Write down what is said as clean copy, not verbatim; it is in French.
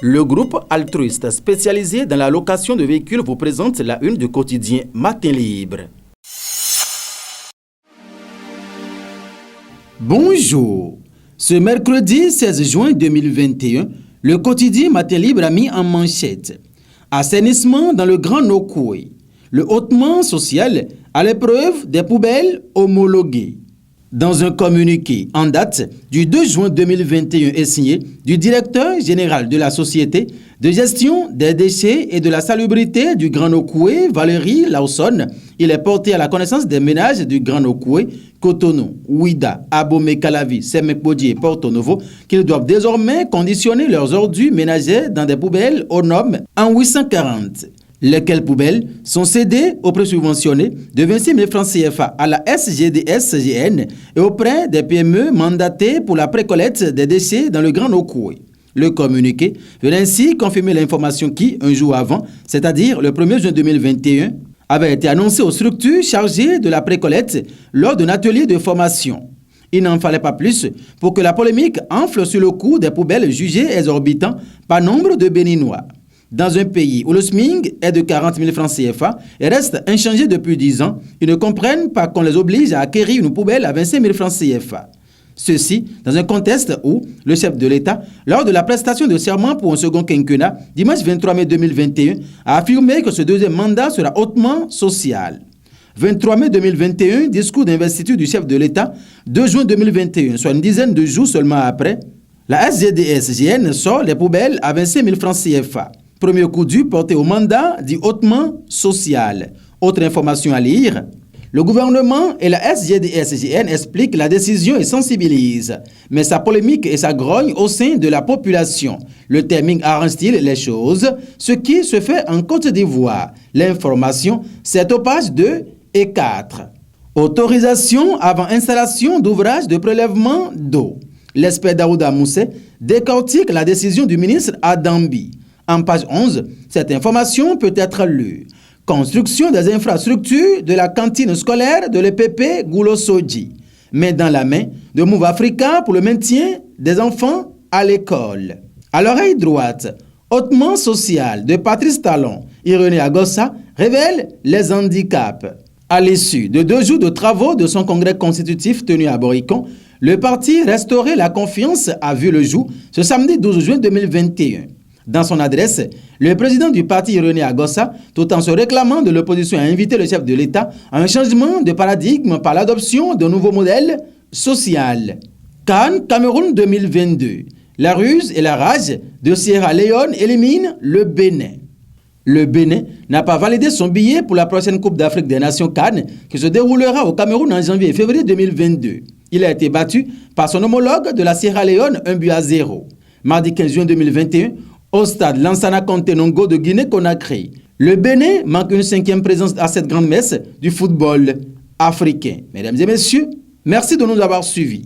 Le groupe altruiste spécialisé dans la location de véhicules vous présente la une du quotidien Matin Libre. Bonjour. Ce mercredi 16 juin 2021, le quotidien Matin Libre a mis en manchette assainissement dans le Grand Nokoué. Le hautement social à l'épreuve des poubelles homologuées. Dans un communiqué en date du 2 juin 2021 et signé du directeur général de la Société de gestion des déchets et de la salubrité du Grand Nokoué, Valérie Lawson, il est porté à la connaissance des ménages du Grand Nokoué, Cotonou, Ouida, Abomey, Calavi, Semekbodji et Porto Novo qu'ils doivent désormais conditionner leurs ordures ménagères dans des poubelles aux normes en 840. Lesquelles poubelles sont cédées aux pré-subventionnés de 26 000 francs CFA à la SGDS-CGN et auprès des PME mandatées pour la précollecte des déchets dans le Grand Nokoué. Le communiqué veut ainsi confirmer l'information qui, un jour avant, c'est-à-dire le 1er juin 2021, avait été annoncée aux structures chargées de la précollecte lors d'un atelier de formation. Il n'en fallait pas plus pour que la polémique enfle sur le coût des poubelles jugées exorbitant par nombre de Béninois. Dans un pays où le SMIC est de 40 000 francs CFA et reste inchangé depuis 10 ans, ils ne comprennent pas qu'on les oblige à acquérir une poubelle à 25 000 francs CFA. Ceci dans un contexte où le chef de l'État, lors de la prestation de serment pour un second quinquennat, dimanche 23 mai 2021, a affirmé que ce deuxième mandat sera hautement social. 23 mai 2021, discours d'investiture du chef de l'État, 2 juin 2021, soit une dizaine de jours seulement après, la SGDS-GN sort les poubelles à 25 000 francs CFA. Premier coup dur porté au mandat dit hautement social. Autre information à lire. Le gouvernement et la SGDS-GN expliquent la décision et sensibilisent. Mais sa polémique et sa grogne au sein de la population. Le timing arrange-t-il les choses? Ce qui se fait en Côte d'Ivoire. L'information, c'est aux pages 2 et 4. Autorisation avant installation d'ouvrages de prélèvement d'eau. L'expert Daouda Moussé décortique la décision du ministre Adambi. En page 11, cette information peut être lue. Construction des infrastructures de la cantine scolaire de l'EPP Goulo-Soji. Main dans la main de Move Africa pour le maintien des enfants à l'école. À l'oreille droite, hautement social de Patrice Talon, Irénée Agossa, révèle les handicaps. À l'issue de 2 jours de travaux de son congrès constitutif tenu à Boricon, le parti Restaurer la confiance a vu le jour ce samedi 12 juin 2021. Dans son adresse, le président du parti Irénée Agossa, tout en se réclamant de l'opposition, a invité le chef de l'État à un changement de paradigme par l'adoption d'un nouveau modèle social. CAN Cameroun 2022. La ruse et la rage de Sierra Leone éliminent le Bénin. Le Bénin n'a pas validé son billet pour la prochaine Coupe d'Afrique des Nations CAN qui se déroulera au Cameroun en janvier et février 2022. Il a été battu par son homologue de la Sierra Leone 1-0. Mardi 15 juin 2021, au stade Lansana Conté-Nongo de Guinée-Conakry. Le Bénin manque une 5e présence à cette grande messe du football africain. Mesdames et messieurs, merci de nous avoir suivis.